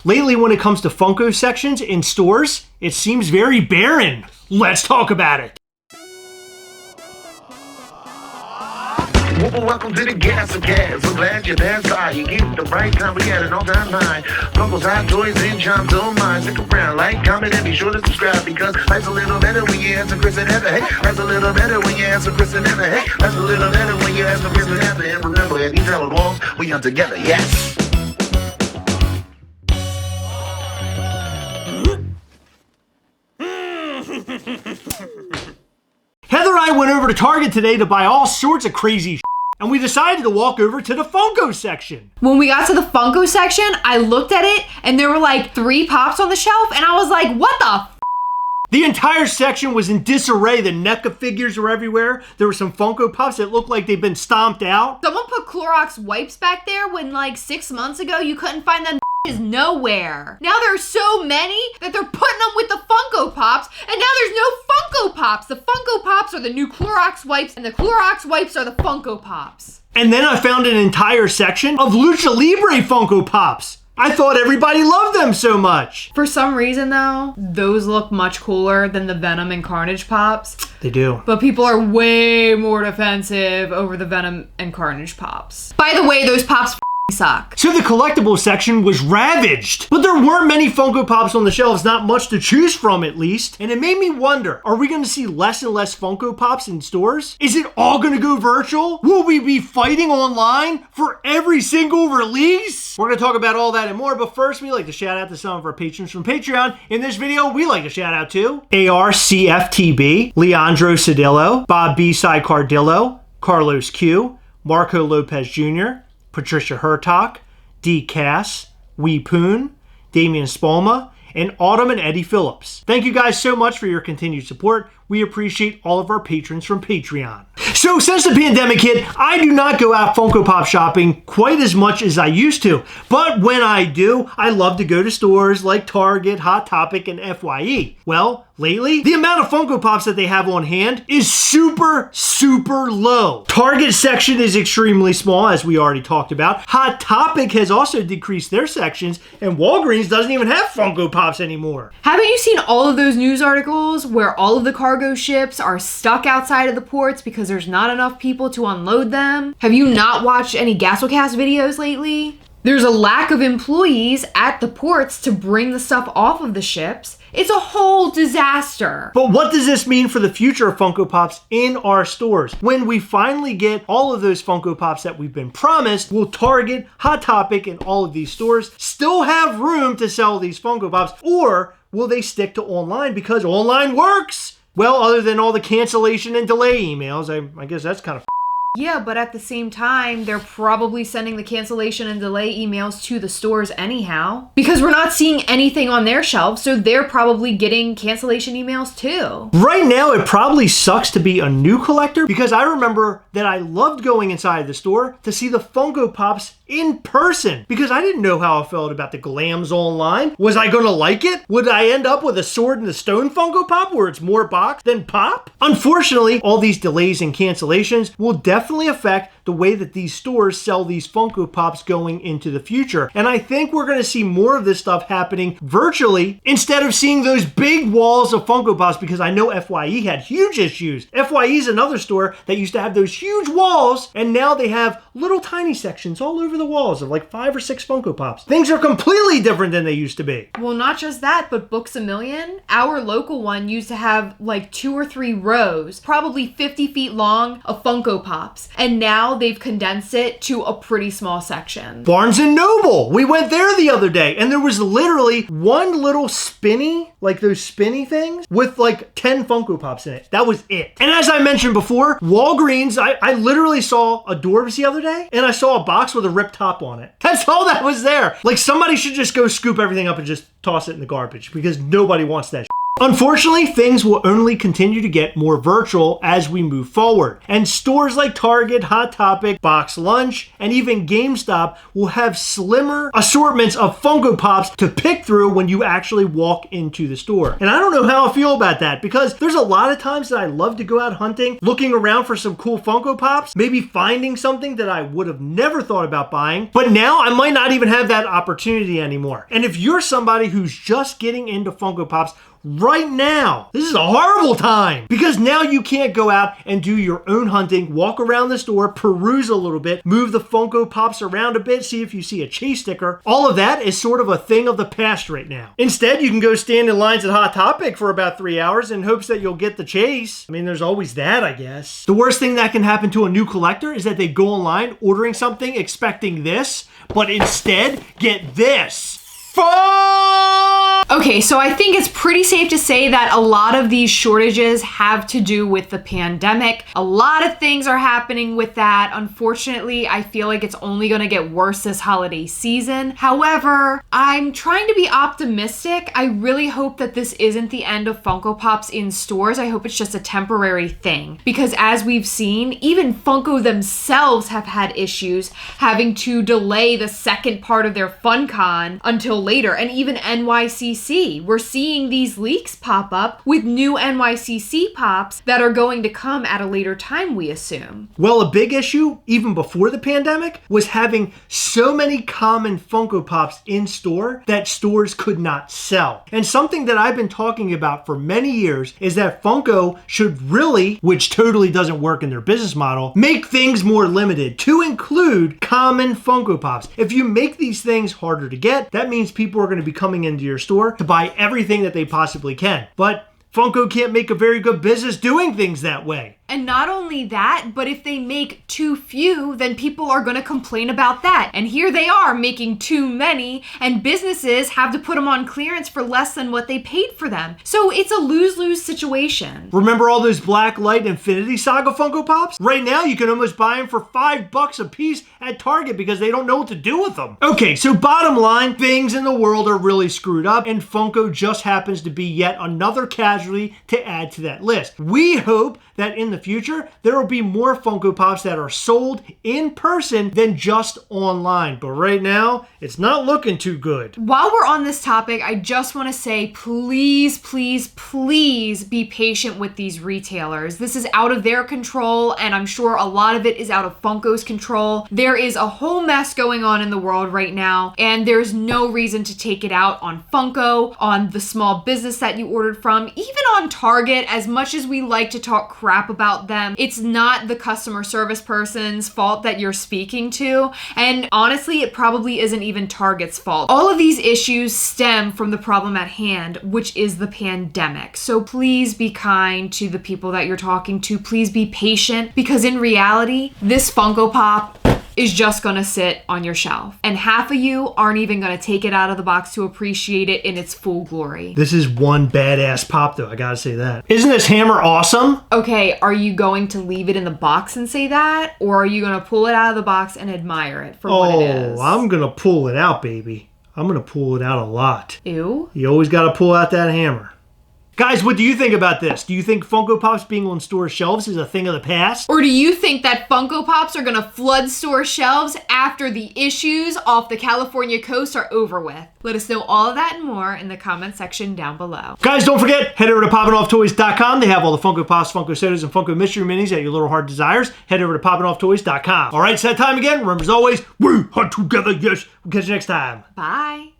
Lately, when it comes to Funko sections in stores, it seems very barren. Let's talk about it. Welcome to the Gastlecast. We're glad you're there. You get the right time. We got an all-time high. Funko's hot toys and charms on mine. Stick around, like, comment, and be sure to subscribe because life's a little better when you answer Chris and Heather. Hey, life's a little better when you answer Chris and Heather. Hey, life's a little better when you answer Chris and Heather. And remember, at these hallowed walls, we are together. Yes. Heather and I went over to Target today to buy all sorts of crazy shit, and we decided to walk over to the Funko section. When we got to the Funko section, I looked at it and there were like 3 pops on the shelf and I was like, what the f? The entire section was in disarray. The NECA figures were everywhere. There were some Funko Pops that looked like they'd been stomped out. Someone put Clorox wipes back there when like 6 months ago you couldn't find them is nowhere. Now there are so many that they're putting them with the Funko Pops, and now there's no Funko Pops. The Funko Pops are the new Clorox wipes, and the Clorox wipes are the Funko Pops. And then I found an entire section of Lucha Libre Funko Pops. I thought everybody loved them so much. For some reason though, those look much cooler than the Venom and Carnage Pops. They do. But people are way more defensive over the Venom and Carnage Pops. By the way, those Pops suck. So the collectible section was ravaged, but there weren't many Funko Pops on the shelves, not much to choose from at least. And it made me wonder, are we going to see less and less Funko Pops in stores? Is it all going to go virtual? Will we be fighting online for every single release? We're going to talk about all that and more, but first we like to shout out to some of our patrons from Patreon. In this video, we like to shout out to ARCFTB, Leandro Cedillo, Bob B-Side Cardillo, Carlos Q, Marco Lopez Jr., Patricia Hertock, D. Cass, Wee Poon, Damian Spalma, and Autumn and Eddie Phillips. Thank you guys so much for your continued support. We appreciate all of our patrons from Patreon. So since the pandemic hit, I do not go out Funko Pop shopping quite as much as I used to. But when I do, I love to go to stores like Target, Hot Topic, and FYE. Well, lately, the amount of Funko Pops that they have on hand is super low. Target section is extremely small, as we already talked about. Hot Topic has also decreased their sections, and Walgreens doesn't even have Funko Pops anymore. Haven't you seen all of those news articles where all of the cargo ships are stuck outside of the ports because there's not enough people to unload them? Have you not watched any Gastlecast videos lately? There's a lack of employees at the ports to bring the stuff off of the ships. It's a whole disaster. But what does this mean for the future of Funko Pops in our stores? When we finally get all of those Funko Pops that we've been promised, will Target, Hot Topic, and all of these stores still have room to sell these Funko Pops? Or will they stick to online because online works? Well, other than all the cancellation and delay emails, I guess that's kind of Yeah, but at the same time, they're probably sending the cancellation and delay emails to the stores anyhow. Because we're not seeing anything on their shelves, so they're probably getting cancellation emails too. Right now, it probably sucks to be a new collector because I remember that I loved going inside the store to see the Funko Pops in person because I didn't know how I felt about the glams online. Was I going to like it? Would I end up with a Sword in the Stone Funko Pop where it's more box than pop? Unfortunately, all these delays and cancellations will definitely affect the way that these stores sell these Funko Pops going into the future. And I think we're going to see more of this stuff happening virtually instead of seeing those big walls of Funko Pops because I know FYE had huge issues. FYE is another store that used to have those huge walls and now they have little tiny sections all over the walls of like 5 or 6 Funko Pops. Things are completely different than they used to be. Well, not just that, but Books A Million, our local one used to have like 2 or 3 rows, probably 50 feet long, of Funko Pops. And now they've condensed it to a pretty small section. Barnes & Noble. We went there the other day and there was literally one little spinny, like those spinny things, with like 10 Funko Pops in it. That was it. And as I mentioned before, Walgreens, I literally saw a Dorbs the other day and I saw a box with a ripped top on it. That's all that was there. Like somebody should just go scoop everything up and just toss it in the garbage because nobody wants that shit. Unfortunately, things will only continue to get more virtual as we move forward, and stores like Target, Hot Topic, Box Lunch, and even GameStop will have slimmer assortments of Funko Pops to pick through when you actually walk into the store. And I don't know how I feel about that, because there's a lot of times that I love to go out hunting, looking around for some cool Funko Pops, maybe finding something that I would have never thought about buying, but now I might not even have that opportunity anymore. And if you're somebody who's just getting into Funko Pops right now, this is a horrible time, because now you can't go out and do your own hunting, walk around the store, peruse a little bit, move the Funko Pops around a bit, see if you see a chase sticker. All of that is sort of a thing of the past right now. Instead, you can go stand in lines at Hot Topic for about 3 hours in hopes that you'll get the chase. I mean, there's always that, I guess. The worst thing that can happen to a new collector is that they go online ordering something expecting this, but instead get this. Okay, so I think it's pretty safe to say that a lot of these shortages have to do with the pandemic. A lot of things are happening with that. Unfortunately, I feel like it's only going to get worse this holiday season. However, I'm trying to be optimistic. I really hope that this isn't the end of Funko Pops in stores. I hope it's just a temporary thing. Because as we've seen, even Funko themselves have had issues having to delay the second part of their FunCon until later, and even NYCC. We're seeing these leaks pop up with new NYCC pops that are going to come at a later time, we assume. Well, a big issue, even before the pandemic, was having so many common Funko Pops in store that stores could not sell. And something that I've been talking about for many years is that Funko should really, which totally doesn't work in their business model, make things more limited to include common Funko Pops. If you make these things harder to get, that means people are going to be coming into your store to buy everything that they possibly can. But Funko can't make a very good business doing things that way. And not only that, but if they make too few, then people are going to complain about that. And here they are making too many, and businesses have to put them on clearance for less than what they paid for them. So it's a lose-lose situation. Remember all those Black Light Infinity Saga Funko Pops? Right now, you can almost buy them for $5 a piece at Target because they don't know what to do with them. Okay, so bottom line, things in the world are really screwed up, and Funko just happens to be yet another casualty to add to that list. We hope that in the future, there will be more Funko Pops that are sold in person than just online. But right now, it's not looking too good. While we're on this topic, I just want to say, please, please, please be patient with these retailers. This is out of their control, and I'm sure a lot of it is out of Funko's control. There is a whole mess going on in the world right now, and there's no reason to take it out on Funko, on the small business that you ordered from, even on Target. As much as we like to talk crap about them, it's not the customer service person's fault that you're speaking to, and honestly, it probably isn't even Target's fault. All of these issues stem from the problem at hand, which is the pandemic. So please be kind to the people that you're talking to. Please be patient, because in reality, this Funko Pop is just gonna sit on your shelf, and half of you aren't even gonna take it out of the box to appreciate it in its full glory. This is one badass pop though, I gotta say that. Isn't this hammer awesome? Okay, are you going to leave it in the box and say that, or are you gonna pull it out of the box and admire it for what it is? Oh, I'm gonna pull it out, baby. I'm gonna pull it out a lot. Ew. You always gotta pull out that hammer. Guys, what do you think about this? Do you think Funko Pops being on store shelves is a thing of the past? Or do you think that Funko Pops are gonna flood store shelves after the issues off the California coast are over with? Let us know all of that and more in the comment section down below. Guys, don't forget, head over to poppingofftoys.com. They have all the Funko Pops, Funko Sodas, and Funko Mystery Minis at your little heart desires. Head over to poppingofftoys.com. All right, it's that time again. Remember, as always, we hunt together, yes. We'll catch you next time. Bye.